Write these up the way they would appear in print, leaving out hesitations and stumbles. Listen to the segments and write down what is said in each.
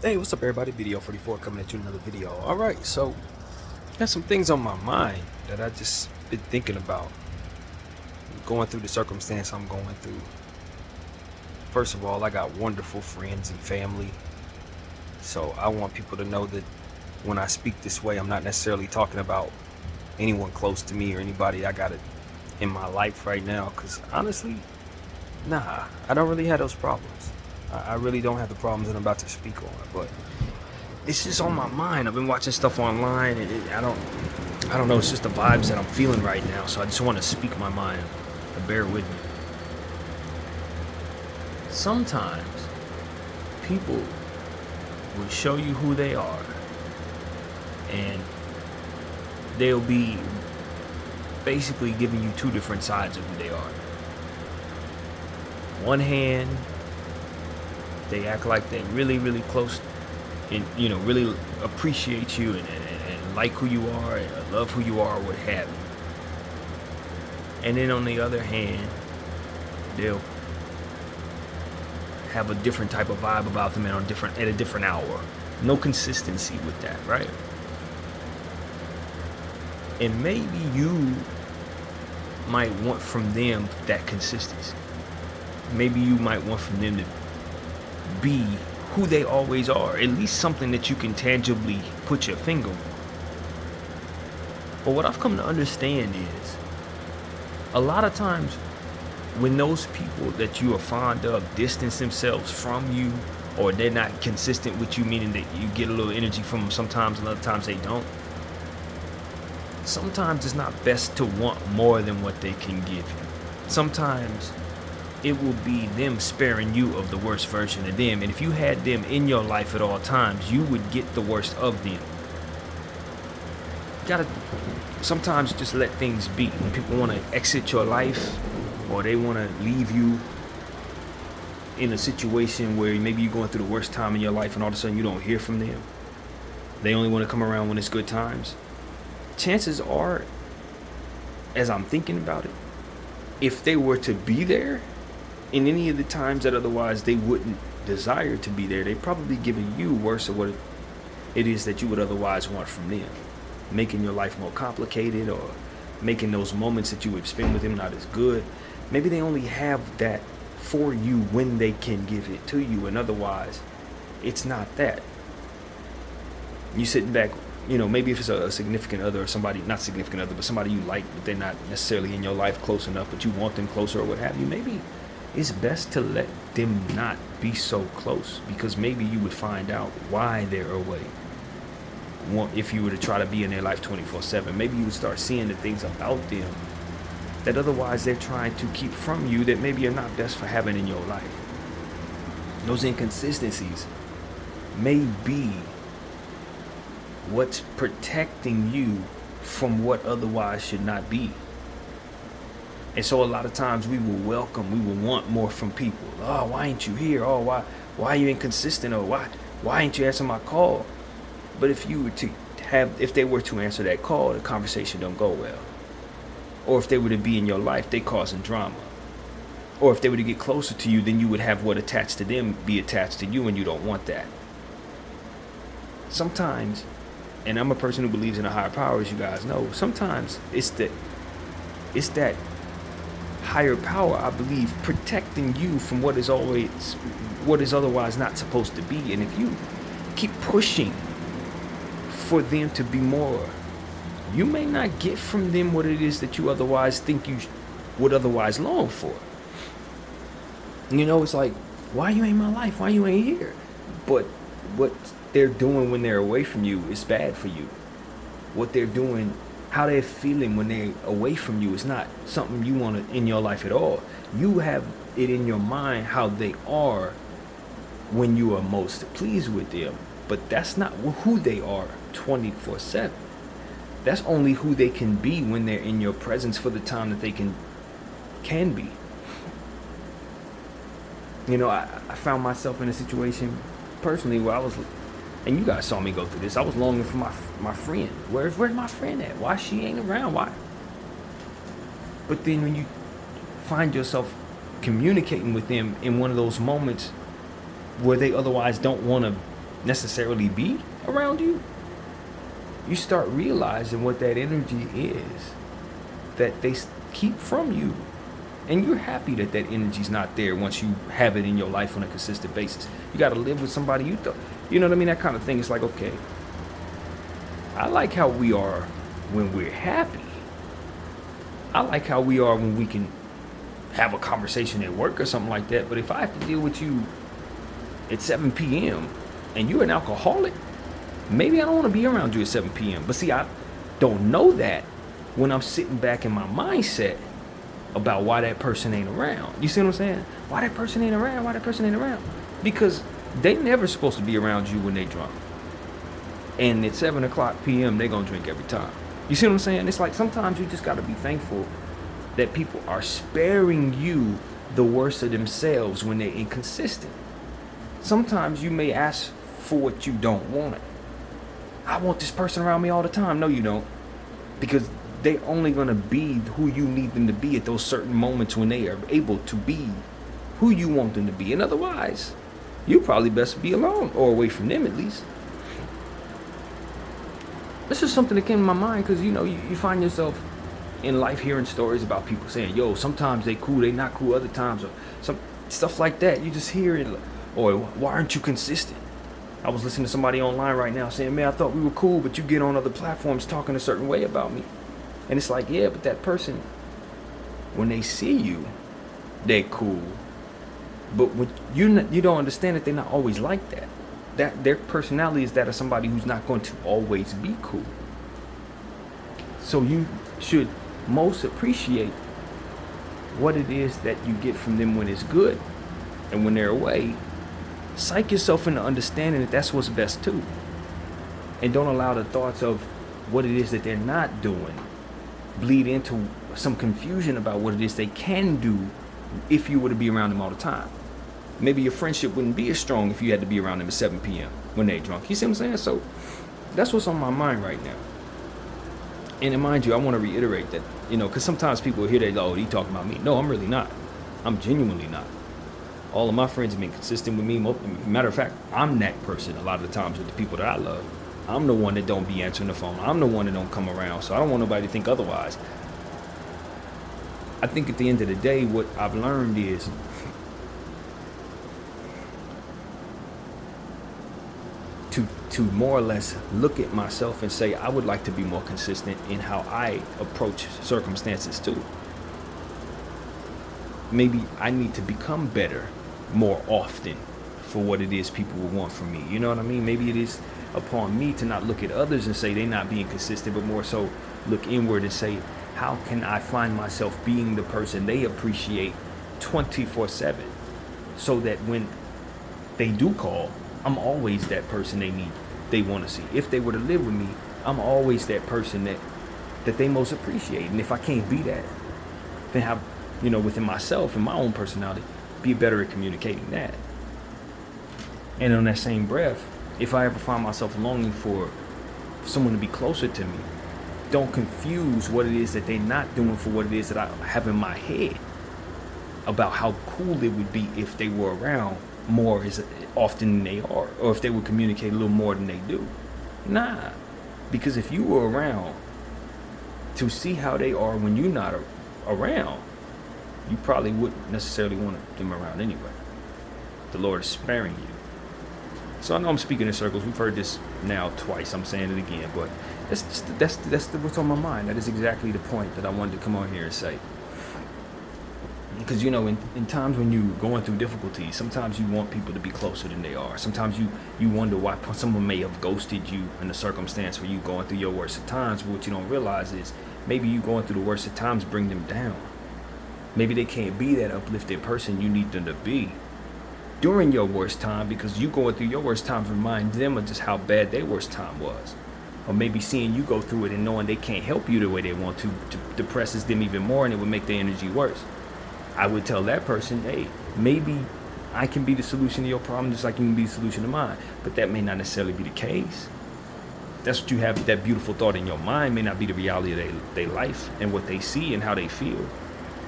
Hey, what's up everybody? BDF 44 coming at you with another video. Alright, so got some things on my mind that I just been thinking about. Going through the circumstance I'm going through. First of all, I got wonderful friends and family. So I want people to know that when I speak this way, I'm not necessarily talking about anyone close to me or anybody I got it in my life right now. Cause honestly, nah, I don't really have those problems. I really don't have the problems that I'm about to speak on, but it's just on my mind. I've been watching stuff online, and I don't know. It's just the vibes that I'm feeling right now. So I just want to speak my mind. Bear with me. Sometimes people will show you who they are, and they'll be basically giving you two different sides of who they are. One hand, they act like they're really, really close and, really appreciate you and like who you are and love who you are, what have you. And then on the other hand, they'll have a different type of vibe about them at a different hour. No consistency with that, right? And maybe you might want from them that consistency. Maybe you might want from them to be who they always are, at least something that you can tangibly put your finger on. But what I've come to understand is, a lot of times when those people that you are fond of distance themselves from you, or they're not consistent with you, meaning that you get a little energy from them sometimes and other times they don't, sometimes it's not best to want more than what they can give you. Sometimes it will be them sparing you of the worst version of them. And if you had them in your life at all times, you would get the worst of them. You gotta sometimes just let things be. When people want to exit your life, or they want to leave you in a situation where maybe you're going through the worst time in your life and all of a sudden you don't hear from them, they only want to come around when it's good times. Chances are, as I'm thinking about it, if they were to be there in any of the times that otherwise they wouldn't desire to be there, they'd probably giving you worse of what it is that you would otherwise want from them, making your life more complicated, or making those moments that you would spend with them not as good. Maybe they only have that for you when they can give it to you, and otherwise it's not that. You sitting back, maybe if it's a significant other, or somebody, not significant other, but somebody you like, but they're not necessarily in your life close enough, but you want them closer or what have you, maybe it's best to let them not be so close, because maybe you would find out why they're away. If you were to try to be in their life 24/7, maybe you would start seeing the things about them that otherwise they're trying to keep from you that maybe are not best for having in your life. Those inconsistencies may be what's protecting you from what otherwise should not be. And so a lot of times we will want more from people. Oh, why ain't you here? Oh, why are you inconsistent? Or why ain't you answering my call? But if they were to answer that call, the conversation don't go well. Or if they were to be in your life, they causing drama. Or if they were to get closer to you, then you would have what attached to them be attached to you, and you don't want that. Sometimes, and I'm a person who believes in a higher power, as you guys know, sometimes it's that higher power, I believe, protecting you from what is otherwise not supposed to be. And if you keep pushing for them to be more, you may not get from them what it is that you otherwise think you would otherwise long for. It's like, why you ain't in my life? Why you ain't here? But what they're doing when they're away from you is bad for you. What they're doing, how they're feeling when they're away from you, is not something you want in your life at all. You have it in your mind how they are when you are most pleased with them, but that's not who they are 24/7. That's only who they can be when they're in your presence for the time that they can be. I found myself in a situation personally where I was, and you guys saw me go through this, I was longing for my friend. Where's my friend at? Why she ain't around? Why? But then when you find yourself communicating with them in one of those moments where they otherwise don't want to necessarily be around you, you start realizing what that energy is that they keep from you. And you're happy that that energy's not there once you have it in your life on a consistent basis. You got to live with somebody you know what I mean? That kind of thing. It's like, okay, I like how we are when we're happy. I like how we are when we can have a conversation at work or something like that. But if I have to deal with you at 7 p.m. and you're an alcoholic, maybe I don't want to be around you at 7 p.m. But see, I don't know that when I'm sitting back in my mindset about why that person ain't around. You see what I'm saying? Why that person ain't around? Why that person ain't around? Because they never supposed to be around you when they drunk. And at 7 o'clock p.m., they gonna drink every time. You see what I'm saying? It's like sometimes you just gotta be thankful that people are sparing you the worst of themselves when they're inconsistent. Sometimes you may ask for what you don't want. I want this person around me all the time. No, you don't. Because they only going to be who you need them to be at those certain moments when they are able to be who you want them to be. And otherwise, you probably best be alone or away from them at least. This is something that came to my mind because, you find yourself in life hearing stories about people saying, yo, sometimes they cool, they not cool other times, or some stuff like that. You just hear it. Or why aren't you consistent? I was listening to somebody online right now saying, man, I thought we were cool, but you get on other platforms talking a certain way about me. And it's like, yeah, but that person, when they see you, they're cool. But what you don't understand that they're not always like that. That their personality is that of somebody who's not going to always be cool. So you should most appreciate what it is that you get from them when it's good. And when they're away, psych yourself into understanding that that's what's best too. And don't allow the thoughts of what it is that they're not doing bleed into some confusion about what it is they can do if you were to be around them all the time. Maybe your friendship wouldn't be as strong if you had to be around them at 7 p.m. when they're drunk. You see what I'm saying? So that's what's on my mind right now. And mind you, I want to reiterate that, because sometimes people hear that, oh, he talking about me. No, I'm really not. I'm genuinely not. All of my friends have been consistent with me. Matter of fact, I'm that person a lot of the times with the people that I love. I'm the one that don't be answering the phone. I'm the one that don't come around. So I don't want nobody to think otherwise. I think at the end of the day, what I've learned is to more or less look at myself and say, I would like to be more consistent in how I approach circumstances too. Maybe I need to become better more often for what it is people will want from me. You know what I mean? Maybe it is upon me to not look at others and say they're not being consistent, but more so look inward and say, how can I find myself being the person they appreciate 24/7 so that when they do call, I'm always that person they want to see. If they were to live with me, I'm always that person that they most appreciate. And if I can't be that, then have, within myself and my own personality, be better at communicating that. And on that same breath, if I ever find myself longing for someone to be closer to me, don't confuse what it is that they're not doing for what it is that I have in my head about how cool it would be if they were around more as often than they are, or if they would communicate a little more than they do. Nah, because if you were around to see how they are when you're not around, you probably wouldn't necessarily want them around anyway. The Lord is sparing you. So I know I'm speaking in circles. We've heard this now twice. I'm saying it again, but that's what's on my mind. That is exactly the point that I wanted to come on here and say. Because, in times when you're going through difficulties, sometimes you want people to be closer than they are. Sometimes you wonder why someone may have ghosted you in a circumstance where you going through your worst of times. But what you don't realize is maybe you going through the worst of times bring them down. Maybe they can't be that uplifted person you need them to be during your worst time, because you going through your worst times remind them of just how bad their worst time was. Or maybe seeing you go through it and knowing they can't help you the way they want to depresses them even more, and it would make their energy worse. I would tell that person, hey, maybe I can be the solution to your problem just like you can be the solution to mine. But that may not necessarily be the case. That's what you have, that beautiful thought in your mind may not be the reality of their life and what they see and how they feel.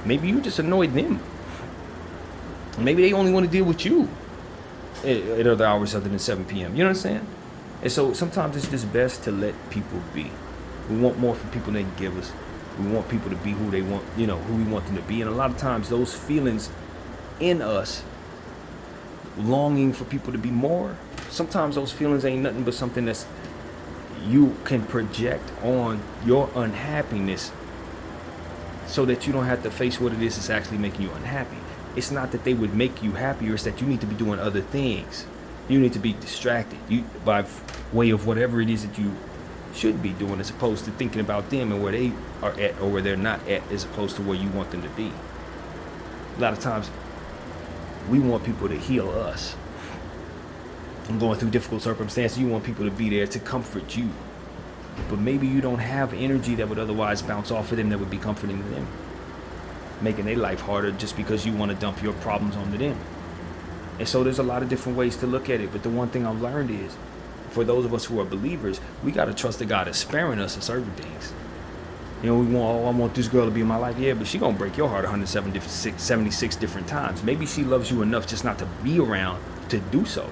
Maybe you just annoyed them. Maybe they only want to deal with you. at other hours other than 7 p.m. You know what I'm saying? And so sometimes it's just best to let people be. We want more from people than they can give us. We want people to be who they want, who we want them to be. And a lot of times those feelings in us, longing for people to be more, sometimes those feelings ain't nothing but something that's you can project on your unhappiness so that you don't have to face what it is that's actually making you unhappy. It's not that they would make you happier, it's that you need to be doing other things. You need to be distracted by way of whatever it is that you should be doing, as opposed to thinking about them and where they are at or where they're not at, as opposed to where you want them to be. A lot of times we want people to heal us. I'm going through difficult circumstances. You want people to be there to comfort you. But maybe you don't have energy that would otherwise bounce off of them that would be comforting to them, making their life harder just because you want to dump your problems onto them. And so there's a lot of different ways to look at it. But the one thing I've learned is, for those of us who are believers, we got to trust that God is sparing us of certain things. We want, I want this girl to be in my life. Yeah, but she going to break your heart 176 different times. Maybe she loves you enough just not to be around to do so.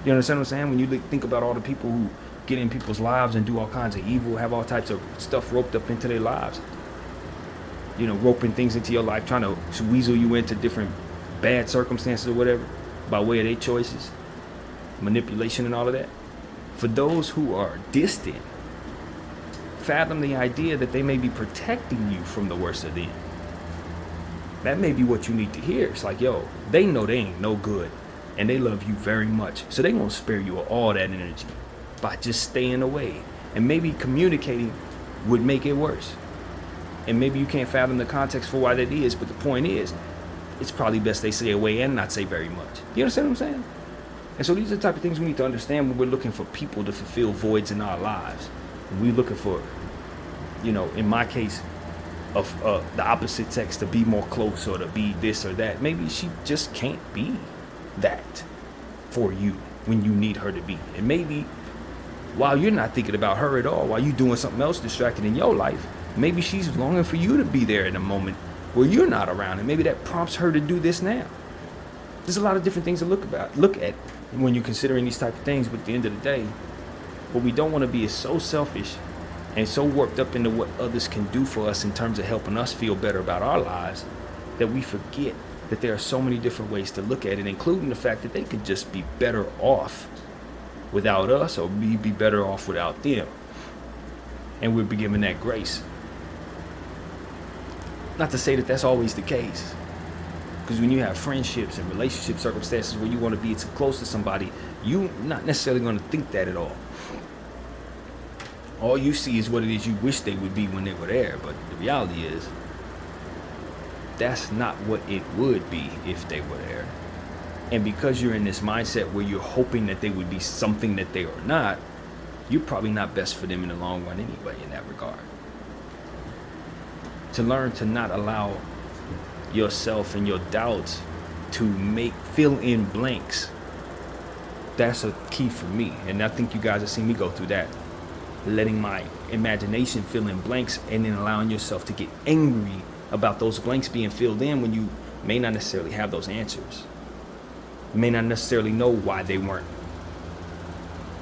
You understand what I'm saying? When you think about all the people who get in people's lives and do all kinds of evil, have all types of stuff roped up into their lives, roping things into your life, trying to weasel you into different bad circumstances or whatever by way of their choices, manipulation and all of that. For those who are distant, fathom the idea that they may be protecting you from the worst of them. That may be what you need to hear. It's like, they know they ain't no good and they love you very much, so they gonna spare you all that energy by just staying away. And maybe communicating would make it worse. And maybe you can't fathom the context for why that is, but the point is, it's probably best they stay away and not say very much. You understand what I'm saying? And so these are the type of things we need to understand when we're looking for people to fulfill voids in our lives. When we're looking for, in my case, of the opposite sex to be more close or to be this or that. Maybe she just can't be that for you when you need her to be. And maybe while you're not thinking about her at all, while you're doing something else distracted in your life, maybe she's longing for you to be there in a moment where you're not around, and maybe that prompts her to do this now. There's a lot of different things to look at when you're considering these type of things. But at the end of the day, what we don't want to be is so selfish and so warped up into what others can do for us in terms of helping us feel better about our lives that we forget that there are so many different ways to look at it, including the fact that they could just be better off without us, or we be better off without them. And we'll be given that grace. Not to say that that's always the case, because when you have friendships and relationship circumstances where you want to be too close to somebody, you're not necessarily going to think that at all. All you see is what it is you wish they would be when they were there. But the reality is, that's not what it would be if they were there. And because you're in this mindset where you're hoping that they would be something that they are not, you're probably not best for them in the long run anyway in that regard. To learn to not allow yourself and your doubts to fill in blanks, that's a key for me. And I think you guys have seen me go through that. Letting my imagination fill in blanks and then allowing yourself to get angry about those blanks being filled in when you may not necessarily have those answers. You may not necessarily know why they weren't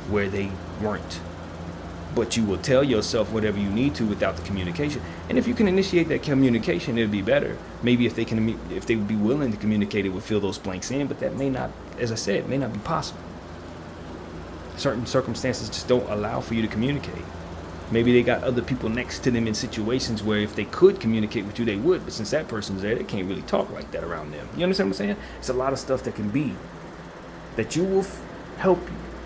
where they weren't. But you will tell yourself whatever you need to without the communication. And if you can initiate that communication, it'll be better. Maybe if they would be willing to communicate, it would fill those blanks in. But that may not, as I said, may not be possible. Certain circumstances just don't allow for you to communicate. Maybe they got other people next to them in situations where if they could communicate with you, they would. But since that person's there, they can't really talk like that around them. You understand what I'm saying? It's a lot of stuff that can be that you will help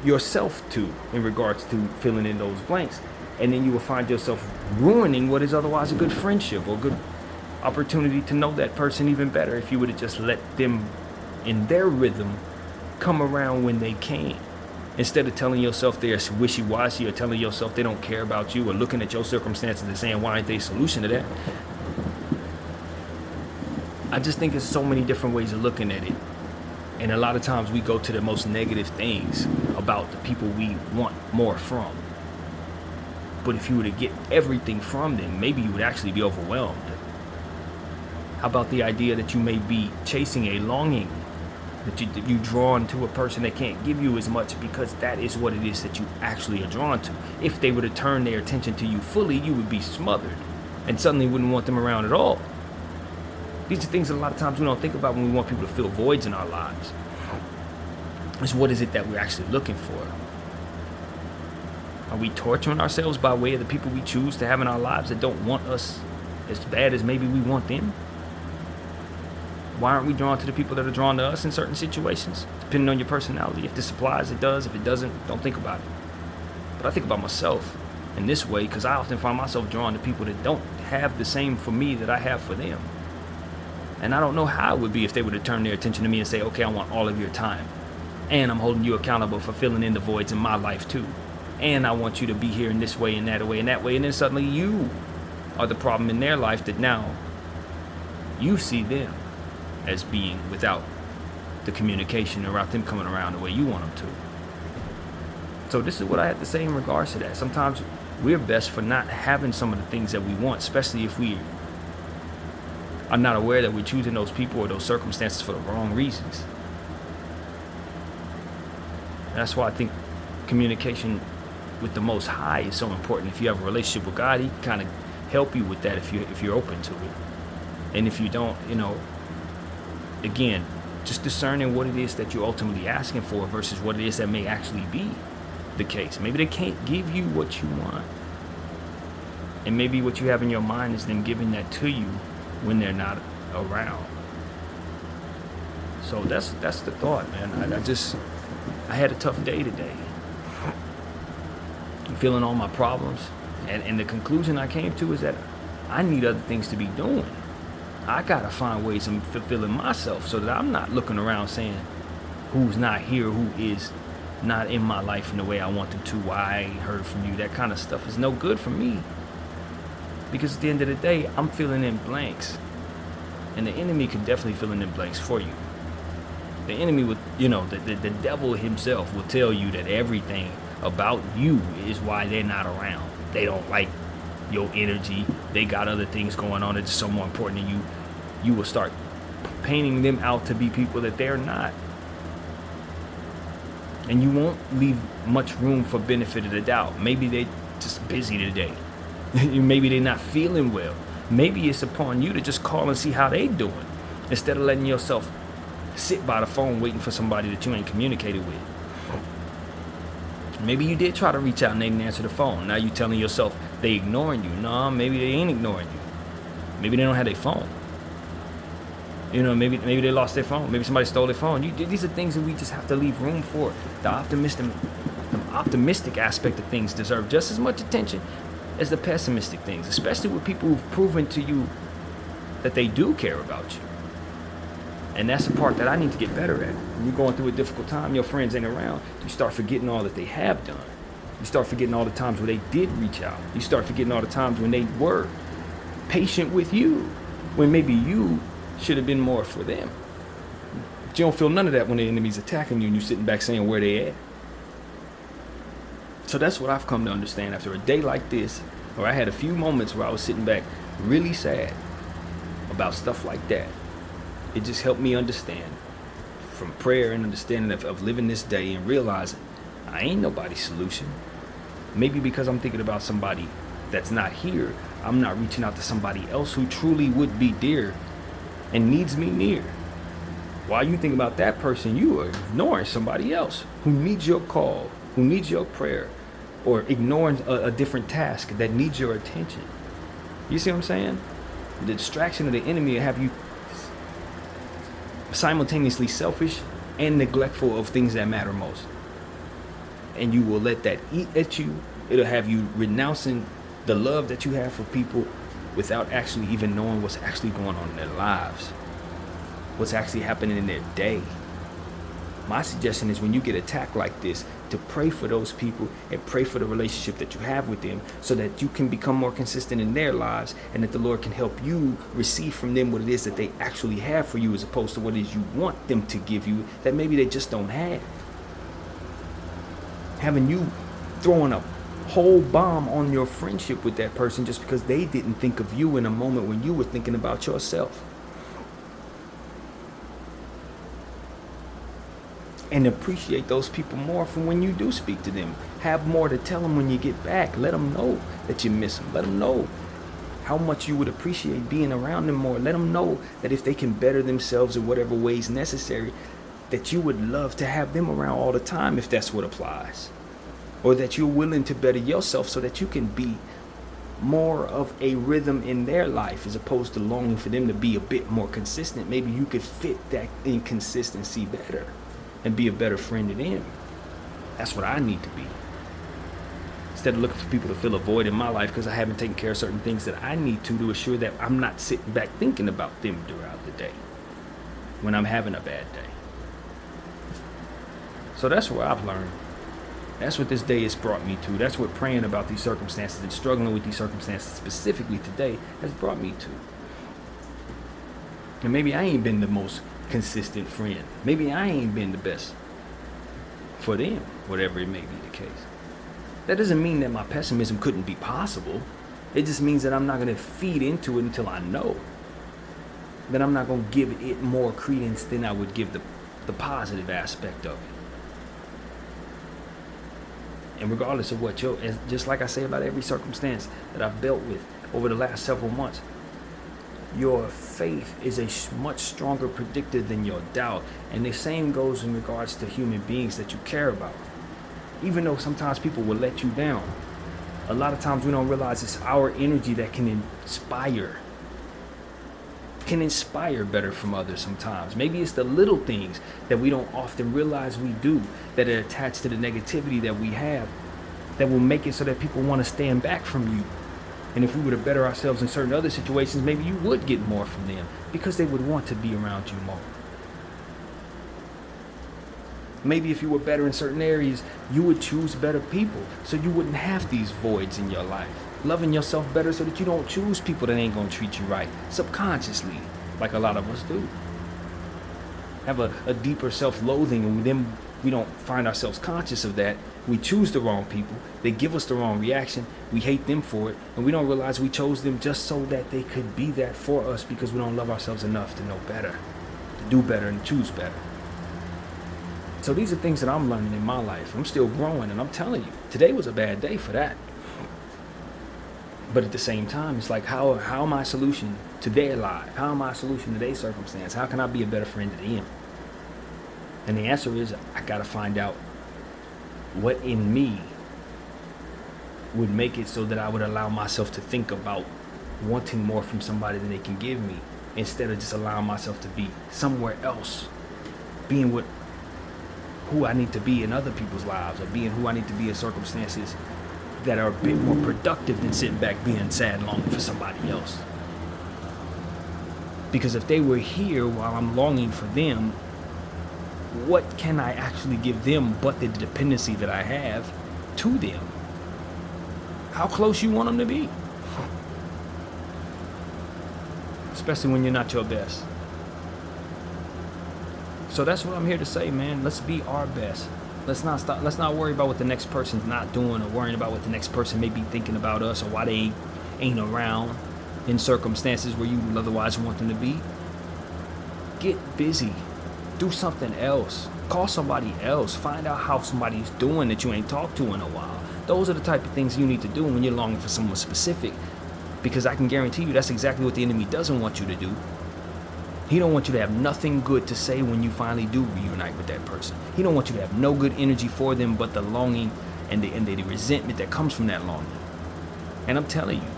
yourself to in regards to filling in those blanks. And then you will find yourself ruining what is otherwise a good friendship or good opportunity to know that person even better if you would have just let them in their rhythm come around when they can. Instead of telling yourself they're wishy-washy or telling yourself they don't care about you or looking at your circumstances and saying, why ain't they a solution to that? I just think there's so many different ways of looking at it. And a lot of times we go to the most negative things about the people we want more from. But if you were to get everything from them, maybe you would actually be overwhelmed. How about the idea that you may be chasing a longing That you drawn to a person that can't give you as much, because that is what it is that you actually are drawn to. If they were to turn their attention to you fully, you would be smothered and suddenly wouldn't want them around at all. These are things that a lot of times we don't think about when we want people to fill voids in our lives. It's what is it that we're actually looking for? Are we torturing ourselves by way of the people we choose to have in our lives that don't want us as bad as maybe we want them? Why aren't we drawn to the people that are drawn to us in certain situations? Depending on your personality. If this applies, it does. If it doesn't, don't think about it. But I think about myself in this way because I often find myself drawn to people that don't have the same for me that I have for them. And I don't know how it would be if they were to turn their attention to me and say, okay, I want all of your time. And I'm holding you accountable for filling in the voids in my life too. And I want you to be here in this way and that way and that way. And then suddenly you are the problem in their life that now you see them as being without the communication or without them coming around the way you want them to. So this is what I have to say in regards to that. Sometimes we're best for not having some of the things that we want, especially if we are not aware that we're choosing those people or those circumstances for the wrong reasons. And that's why I think communication with the Most High is so important. If you have a relationship with God, He can kind of help you with that if you're open to it. And if you don't, again, just discerning what it is that you're ultimately asking for versus what it is that may actually be the case. Maybe they can't give you what you want. And maybe what you have in your mind is them giving that to you when they're not around. So that's the thought, man. I had a tough day today. I'm feeling all my problems. And the conclusion I came to is that I need other things to be doing. I gotta find ways of fulfilling myself so that I'm not looking around saying who's not here, who is not in my life in the way I want them to, why I ain't heard from you. That kind of stuff is no good for me. Because at the end of the day, I'm filling in blanks. And the enemy can definitely fill in them blanks for you. The enemy would, the devil himself will tell you that everything about you is why they're not around. They don't like your energy. They got other things going on that's so more important than you. You will start painting them out to be people that they're not. And you won't leave much room for benefit of the doubt. Maybe they just busy today. Maybe they're not feeling well. Maybe it's upon you to just call and see how they doing instead of letting yourself sit by the phone waiting for somebody that you ain't communicated with. Maybe you did try to reach out and they didn't answer the phone. Now you telling yourself they ignoring you. No, maybe they ain't ignoring you. Maybe they don't have their phone. Maybe they lost their phone. Maybe somebody stole their phone. These are things that we just have to leave room for. The optimistic aspect of things deserve just as much attention as the pessimistic things, especially with people who've proven to you that they do care about you. And that's the part that I need to get better at. When you're going through a difficult time, your friends ain't around, you start forgetting all that they have done. You start forgetting all the times where they did reach out. You start forgetting all the times when they were patient with you, when maybe you should have been more for them. But you don't feel none of that when the enemy's attacking you and you're sitting back saying where they at. So that's what I've come to understand after a day like this, where I had a few moments where I was sitting back really sad about stuff like that. It just helped me understand from prayer and understanding of living this day and realizing I ain't nobody's solution. Maybe because I'm thinking about somebody that's not here, I'm not reaching out to somebody else who truly would be dear and needs me near. While you think about that person, you are ignoring somebody else who needs your call, who needs your prayer, or ignoring a different task that needs your attention. You see what I'm saying? The distraction of the enemy will have you simultaneously selfish and neglectful of things that matter most. And you will let that eat at you. It'll have you renouncing the love that you have for people without actually even knowing what's actually going on in their lives, what's actually happening in their day. My suggestion is when you get attacked like this, to pray for those people and pray for the relationship that you have with them so that you can become more consistent in their lives and that the Lord can help you receive from them what it is that they actually have for you as opposed to what it is you want them to give you that maybe they just don't have. Having you throwing a whole bomb on your friendship with that person just because they didn't think of you in a moment when you were thinking about yourself. and appreciate those people more from when you do speak to them. Have more to tell them when you get back. Let them know that you miss them. Let them know how much you would appreciate being around them more. Let them know that if they can better themselves in whatever ways necessary, that you would love to have them around all the time if that's what applies. Or that you're willing to better yourself so that you can be more of a rhythm in their life as opposed to longing for them to be a bit more consistent. Maybe you could fit that inconsistency better and be a better friend to them. That's what I need to be. Instead of looking for people to fill a void in my life because I haven't taken care of certain things that I need to assure that I'm not sitting back thinking about them throughout the day when I'm having a bad day. So that's where I've learned. That's what this day has brought me to. That's what praying about these circumstances and struggling with these circumstances specifically today has brought me to. And maybe I ain't been the most consistent friend. Maybe I ain't been the best for them, whatever it may be the case. That doesn't mean that my pessimism couldn't be possible. It just means that I'm not going to feed into it until I know. That I'm not going to give it more credence than I would give the positive aspect of it. And regardless of what just like I say about every circumstance that I've dealt with over the last several months, your faith is a much stronger predictor than your doubt. And the same goes in regards to human beings that you care about. Even though sometimes people will let you down, a lot of times we don't realize it's our energy that can inspire better from others sometimes. Maybe it's the little things that we don't often realize we do that are attached to the negativity that we have that will make it so that people want to stand back from you. And if we were to better ourselves in certain other situations, maybe you would get more from them because they would want to be around you more. Maybe if you were better in certain areas, you would choose better people so you wouldn't have these voids in your life. Loving yourself better so that you don't choose people that ain't gonna treat you right subconsciously, like a lot of us do. Have a deeper self-loathing, and then we don't find ourselves conscious of that. We choose the wrong people. They give us the wrong reaction. We hate them for it, and we don't realize we chose them just so that they could be that for us because we don't love ourselves enough to know better, to do better, and choose better. So these are things that I'm learning in my life. I'm still growing, and I'm telling you, today was a bad day for that. But at the same time, it's like, how am I a solution to their life? How am I a solution to their circumstance? How can I be a better friend to them? And the answer is, I got to find out what in me would make it so that I would allow myself to think about wanting more from somebody than they can give me, instead of just allowing myself to be somewhere else, being who I need to be in other people's lives, or being who I need to be in circumstances that are a bit more productive than sitting back being sad longing for somebody else. Because if they were here while I'm longing for them, what can I actually give them but the dependency that I have to them? How close you want them to be? Especially when you're not your best. So that's what I'm here to say, man. Let's be our best. Let's not worry about what the next person's not doing, or worrying about what the next person may be thinking about us, or why they ain't around in circumstances where you would otherwise want them to be. Get busy. Do something else. Call somebody else. Find out how somebody's doing that you ain't talked to in a while. Those are the type of things you need to do when you're longing for someone specific. Because I can guarantee you that's exactly what the enemy doesn't want you to do. He don't want you to have nothing good to say when you finally do reunite with that person. He don't want you to have no good energy for them but the longing and the resentment that comes from that longing. And I'm telling you,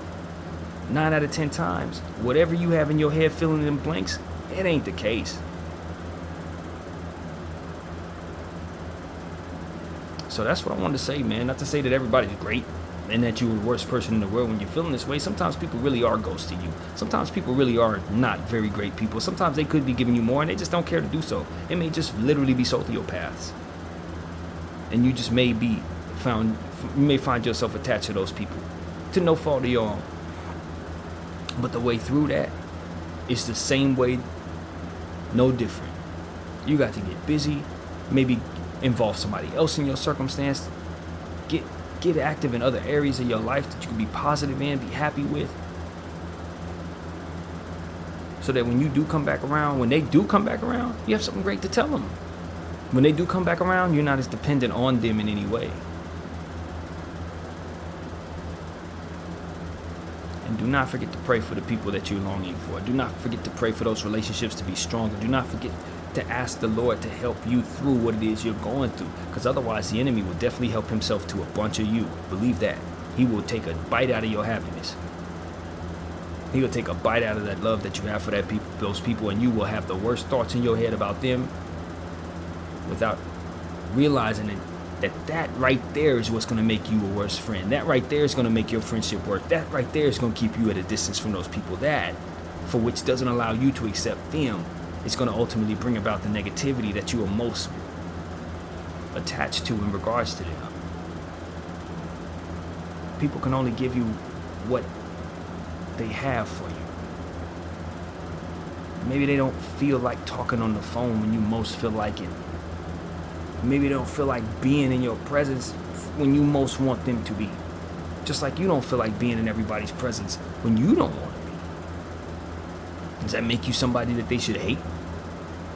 9 out of 10 times, whatever you have in your head filling in blanks, it ain't the case. So that's what I wanted to say, man. Not to say that everybody's great and that you're the worst person in the world when you're feeling this way. Sometimes people really are ghosting you. Sometimes people really are not very great people. Sometimes they could be giving you more and they just don't care to do so. It may just literally be sociopaths. And you just may find yourself attached to those people to no fault of your own. But the way through that is the same way, no different. You got to get busy, maybe involve somebody else in your circumstance, get active in other areas of your life that you can be positive in, be happy with, so that when you do come back around, when they do come back around, you have something great to tell them. When they do come back around, you're not as dependent on them in any way. And do not forget to pray for the people that you're longing for. Do not forget to pray for those relationships to be stronger. Do not forget to ask the Lord to help you through what it is you're going through. Because otherwise, the enemy will definitely help himself to a bunch of you. Believe that. He will take a bite out of your happiness. He will take a bite out of that love that you have for those people, and you will have the worst thoughts in your head about them without realizing that right there is what's going to make you a worse friend. That right there is going to make your friendship work. That right there is going to keep you at a distance from those people. That, for which doesn't allow you to accept them, is going to ultimately bring about the negativity that you are most attached to in regards to them. People can only give you what they have for you. Maybe they don't feel like talking on the phone when you most feel like it. Maybe they don't feel like being in your presence when you most want them to be. Just like you don't feel like being in everybody's presence when you don't want to be. Does that make you somebody that they should hate?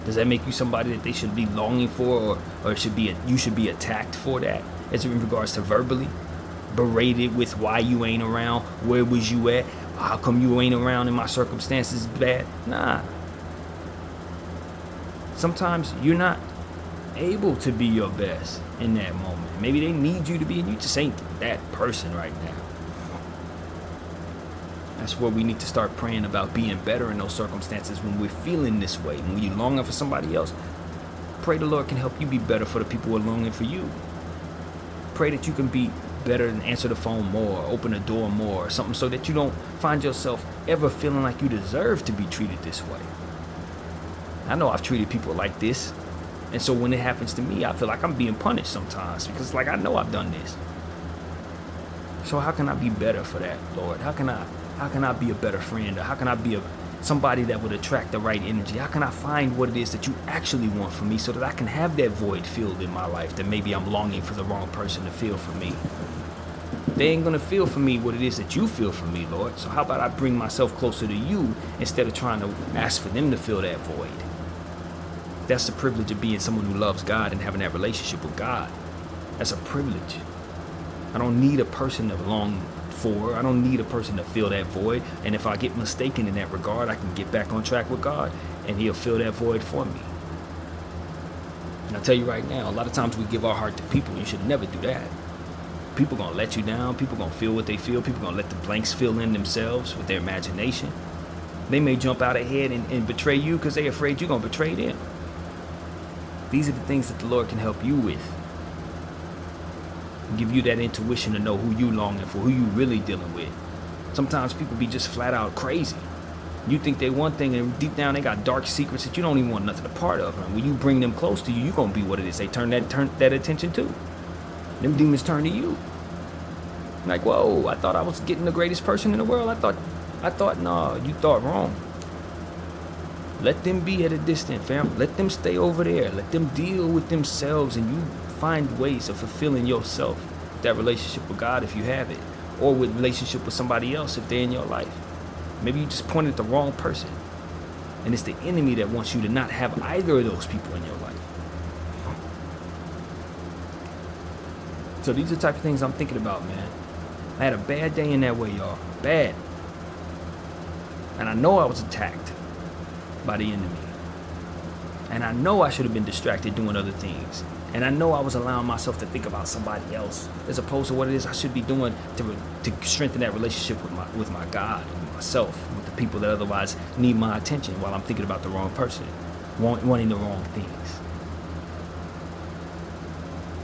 Does that make you somebody that they should be longing for, or you should be attacked for that? As in regards to verbally berated with why you ain't around, where was you at, how come you ain't around and my circumstances bad? Nah. Sometimes you're not able to be your best in that moment. Maybe they need you to be, and you just ain't that person right now. That's where we need to start praying about being better in those circumstances when we're feeling this way. When you're longing for somebody else, pray the Lord can help you be better for the people who are longing for you. Pray that you can be better and answer the phone more, open the door more, or something, so that you don't find yourself ever feeling like you deserve to be treated this way. I know I've treated people like this, and so when it happens to me, I feel like I'm being punished sometimes, because I know I've done this. So how can I be better for that, Lord? How can I be a better friend? Or how can I be somebody that would attract the right energy? How can I find what it is that you actually want from me, so that I can have that void filled in my life that maybe I'm longing for the wrong person to feel for me? They ain't gonna feel for me what it is that you feel for me, Lord. So how about I bring myself closer to you instead of trying to ask for them to fill that void? That's the privilege of being someone who loves God and having that relationship with God. That's a privilege. I don't need a person to long for. I don't need a person to fill that void. And if I get mistaken in that regard, I can get back on track with God, and He'll fill that void for me. And I tell you right now, a lot of times we give our heart to people. You should never do that. People gonna let you down. People gonna feel what they feel. People gonna let the blanks fill in themselves with their imagination. They may jump out ahead and betray you because they're afraid you're gonna betray them. These are the things that the Lord can help you with. Give you that intuition to know who you longing for, who you really dealing with. Sometimes people be just flat out crazy. You think they one thing, and deep down they got dark secrets that you don't even want nothing a part of. And when you bring them close to you, you're gonna be what it is they turn that attention to. Them demons turn to you. Like, whoa, I thought I was getting the greatest person in the world. I thought, no, you thought wrong. Let them be at a distance, fam. Let them stay over there. Let them deal with themselves, and you find ways of fulfilling yourself, that relationship with God if you have it, or with relationship with somebody else if they're in your life. Maybe you just pointed at the wrong person, and it's the enemy that wants you to not have either of those people in your life. So these are the type of things I'm thinking about, man. I had a bad day in that way, y'all. Bad. And I know I was attacked by the enemy. And I know I should have been distracted doing other things. And I know I was allowing myself to think about somebody else as opposed to what it is I should be doing to strengthen that relationship with my God, with myself, with the people that otherwise need my attention while I'm thinking about the wrong person, wanting the wrong things.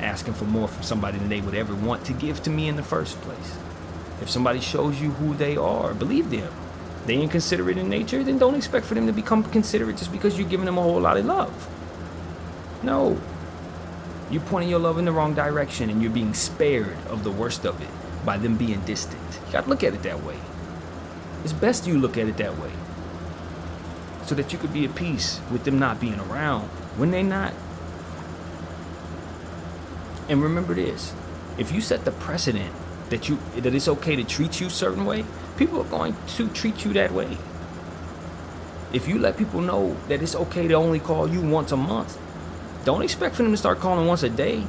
Asking for more from somebody than they would ever want to give to me in the first place. If somebody shows you who they are, believe them. They inconsiderate in nature, then don't expect for them to become considerate just because you're giving them a whole lot of love. No. You're pointing your love in the wrong direction, and you're being spared of the worst of it by them being distant. You gotta look at it that way. It's best you look at it that way, so that you could be at peace with them not being around when they're not. And remember this, if you set the precedent that it's okay to treat you a certain way, people are going to treat you that way. If you let people know that it's okay to only call you once a month, Don't expect for them to start calling once a day.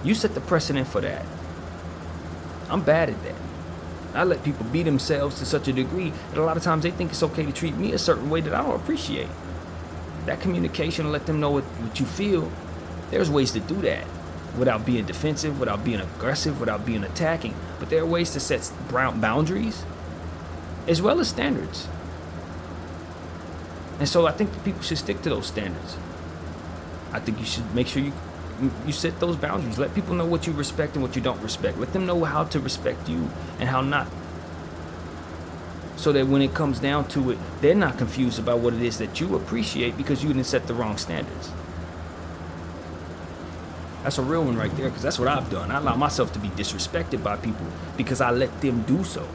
You set the precedent for that. I'm bad at that. I let people be themselves to such a degree that a lot of times they think it's okay to treat me a certain way that I don't appreciate. That communication to let them know what you feel, there's ways to do that without being defensive, without being aggressive, without being attacking. But there are ways to set boundaries as well as standards. And so I think that people should stick to those standards. I think you should make sure you set those boundaries. Let people know what you respect and what you don't respect. Let them know how to respect you and how not. So that when it comes down to it, they're not confused about what it is that you appreciate because you didn't set the wrong standards. That's a real one right there, because that's what I've done. I allow myself to be disrespected by people because I let them do so.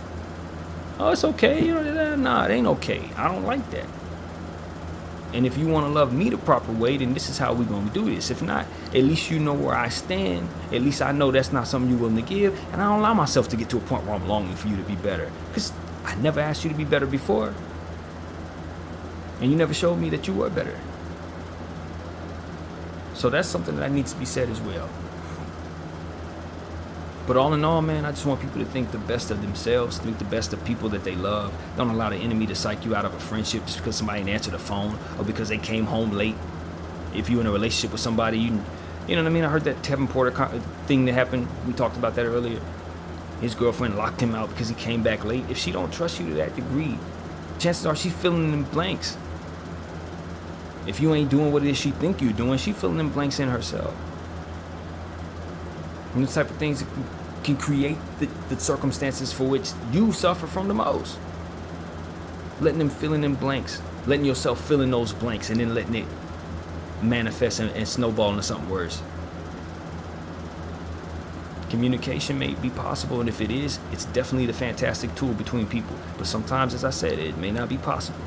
Oh, it's okay. Nah, it ain't okay. I don't like that. And if you want to love me the proper way, then this is how we're going to do this. If not, at least you know where I stand. At least I know that's not something you're willing to give. And I don't allow myself to get to a point where I'm longing for you to be better. Because I never asked you to be better before. And you never showed me that you were better. So that's something that needs to be said as well. But all in all, man, I just want people to think the best of themselves, think the best of people that they love. Don't allow the enemy to psych you out of a friendship just because somebody didn't answer the phone or because they came home late. If you're in a relationship with somebody, you know what I mean? I heard that Tevin Porter thing that happened. We talked about that earlier. His girlfriend locked him out because he came back late. If she don't trust you to that degree, chances are she's filling in blanks. If you ain't doing what it is she think you're doing, she filling in blanks in herself. And the type of things that can create the circumstances for which you suffer from the most. Letting them fill in blanks. Letting yourself fill in those blanks and then letting it manifest and snowball into something worse. Communication may be possible, and if it is, it's definitely the fantastic tool between people. But sometimes, as I said, it may not be possible.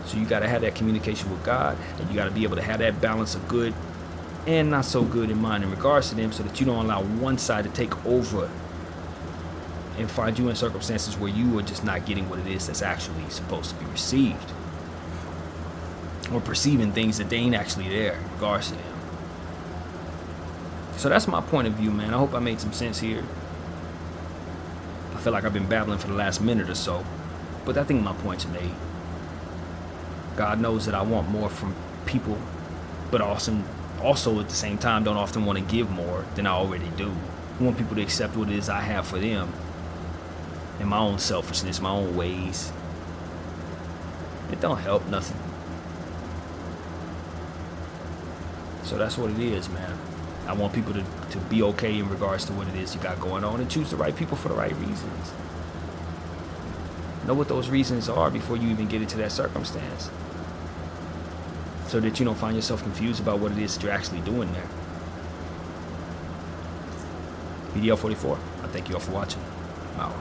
So you got to have that communication with God, and you got to be able to have that balance of good and not so good in mind in regards to them, so that you don't allow one side to take over and find you in circumstances where you are just not getting what it is that's actually supposed to be received, or perceiving things that they ain't actually there in regards to them. So that's my point of view, man. I hope I made some sense here. I feel like I've been babbling for the last minute or so, but I think my point's made. God knows that I want more from people, but also at the same time don't often want to give more than I already do. I want people to accept what it is I have for them and my own selfishness, my own ways. It don't help nothing. So that's what it is, man. I want people to be okay in regards to what it is you got going on and choose the right people for the right reasons. Know what those reasons are before you even get into that circumstance, so that you don't find yourself confused about what it is that you're actually doing there. BDF 44, I thank you all for watching. Wow.